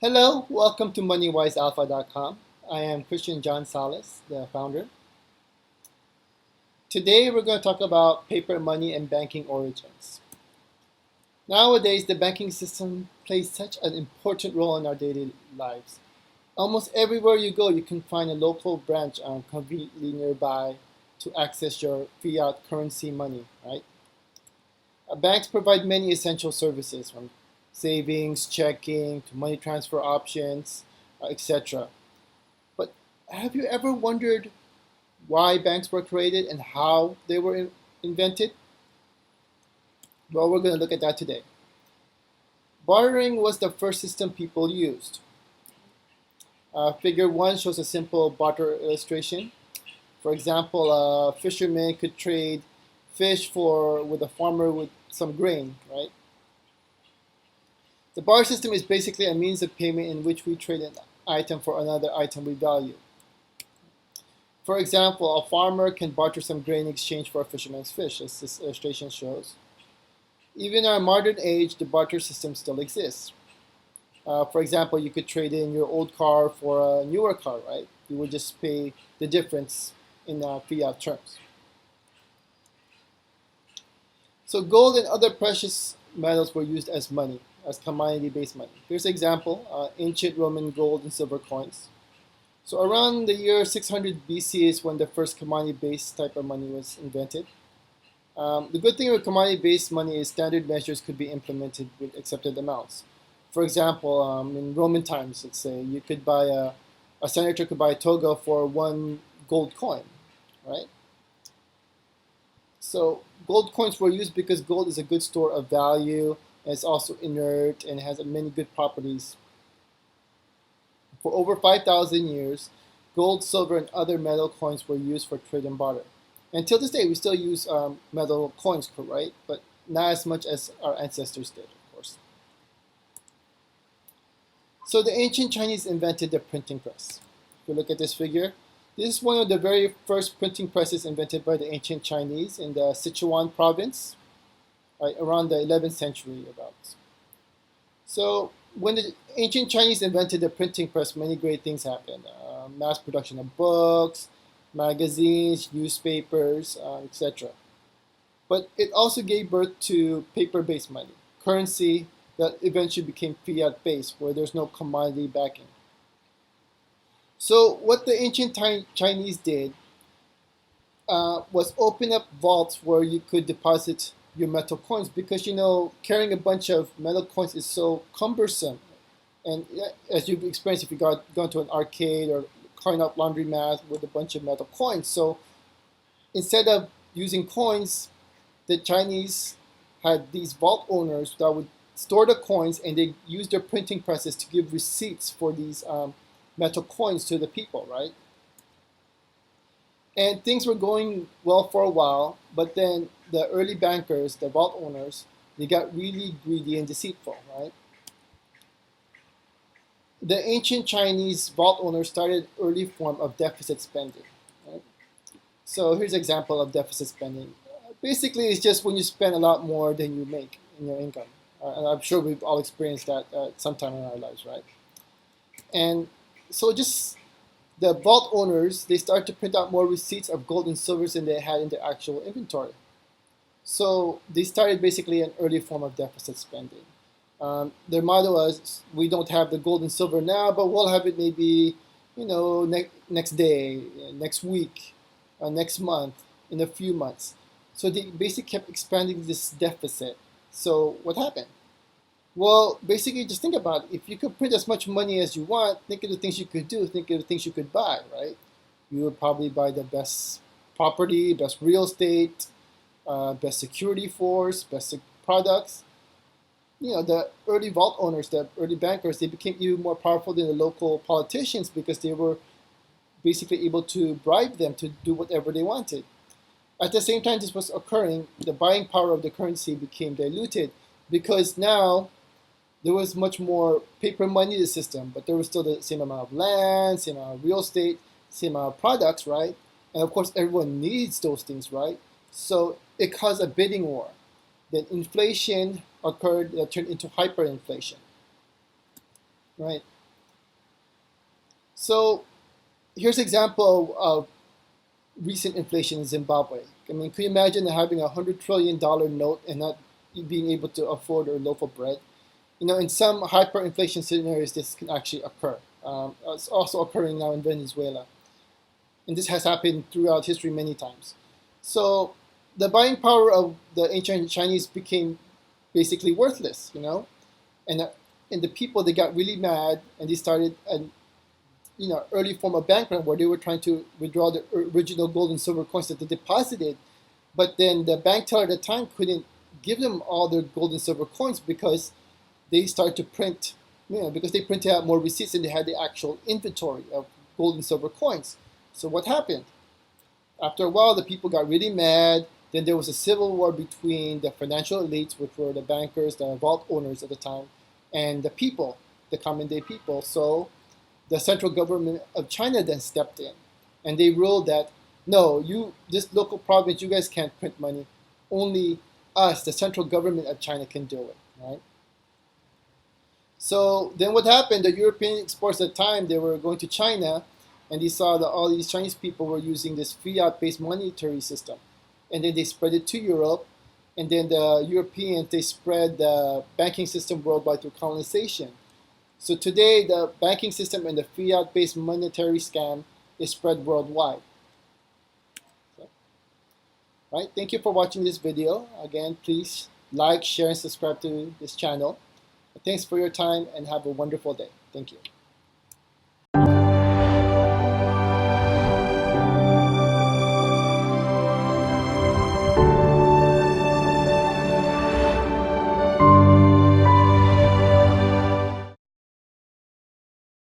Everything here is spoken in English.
Hello, welcome to MoneyWiseAlpha.com. I am Christian John Salas, the founder. Today we're going to talk about paper money and banking origins. Nowadays, the banking system plays such an important role in our daily lives. Almost everywhere you go, you can find a local branch conveniently nearby to access your fiat currency money, right? Banks provide many essential services from savings, checking, to money transfer options, etc. But have you ever wondered why banks were created and how they were invented? Well, we're going to look at that today. Bartering was the first system people used. Figure 1 shows a simple barter illustration. For example, a fisherman could trade fish with a farmer with some grain, right? The barter system is basically a means of payment in which we trade an item for another item we value. For example, a farmer can barter some grain in exchange for a fisherman's fish, as this illustration shows. Even in our modern age, the barter system still exists. For example, you could trade in your old car for a newer car, right? You would just pay the difference in fiat terms. So gold and other precious metals were used as money, as commodity-based money. Here's an example, ancient Roman gold and silver coins. So around the year 600 BC is when the first commodity-based type of money was invented. The good thing with commodity-based money is standard measures could be implemented with accepted amounts. For example, in Roman times, let's say, you could buy a senator could buy a toga for one gold coin, right? So gold coins were used because gold is a good store of value, and it's also inert and has many good properties. For over 5,000 years, gold, silver, and other metal coins were used for trade and barter. And till this day, we still use metal coins, right? But not as much as our ancestors did, of course. So the ancient Chinese invented the printing press. If you look at this figure, this is one of the very first printing presses invented by the ancient Chinese in the Sichuan province, right, around the 11th century about. So when the ancient Chinese invented the printing press, many great things happened. Mass production of books, magazines, newspapers, etc. But it also gave birth to paper-based money, currency that eventually became fiat-based, where there's no commodity backing. So what the ancient Chinese did was open up vaults where you could deposit your metal coins, because carrying a bunch of metal coins is so cumbersome. And as you've experienced if you gone to an arcade or coin up laundromat with a bunch of metal coins. So instead of using coins, the Chinese had these vault owners that would store the coins, and they used their printing presses to give receipts for these metal coins to the people, right? And things were going well for a while, but then the early bankers, the vault owners, they got really greedy and deceitful, right? The ancient Chinese vault owners started early form of deficit spending, right? So here's an example of deficit spending. Basically, it's just when you spend a lot more than you make in your income. And I'm sure we've all experienced that at some time in our lives, right? And so just the vault owners, they started to print out more receipts of gold and silver than they had in their actual inventory. So they started basically an early form of deficit spending. Their motto was, we don't have the gold and silver now, but we'll have it maybe, next day, next week, next month, in a few months. So they basically kept expanding this deficit. So what happened? Well, basically, just think about it. If you could print as much money as you want, think of the things you could do, think of the things you could buy, right? You would probably buy the best property, best real estate, best security force, best products. The early vault owners, the early bankers, they became even more powerful than the local politicians because they were basically able to bribe them to do whatever they wanted. At the same time this was occurring, the buying power of the currency became diluted because now there was much more paper money in the system, but there was still the same amount of land, same amount of real estate, same amount of products, right? And of course, everyone needs those things, right? So it caused a bidding war. Then inflation occurred that turned into hyperinflation, right? So here's an example of recent inflation in Zimbabwe. I mean, can you imagine having $100 trillion note and not being able to afford a loaf of bread? You know, in some hyperinflation scenarios, this can actually occur. It's also occurring now in Venezuela. And this has happened throughout history many times. So the buying power of the ancient Chinese became basically worthless, you know? And the people, they got really mad and they started an early form of bank run where they were trying to withdraw the original gold and silver coins that they deposited, but then the bank teller at the time couldn't give them all their gold and silver coins because they started to print, because they printed out more receipts and they had the actual inventory of gold and silver coins. So what happened? After a while, the people got really mad. Then there was a civil war between the financial elites, which were the bankers, the vault owners at the time, and the people, the common day people. So the central government of China then stepped in, and they ruled that no, this local province, you guys can't print money. Only us, the central government of China, can do it, right? So then what happened? The European exporters at the time, they were going to China, and they saw that all these Chinese people were using this fiat-based monetary system, and then they spread it to Europe, and then the Europeans, they spread the banking system worldwide through colonization. So today, the banking system and the fiat-based monetary scam is spread worldwide. So, right? Thank you for watching this video. Again, please like, share, and subscribe to this channel. Thanks for your time and have a wonderful day. Thank you.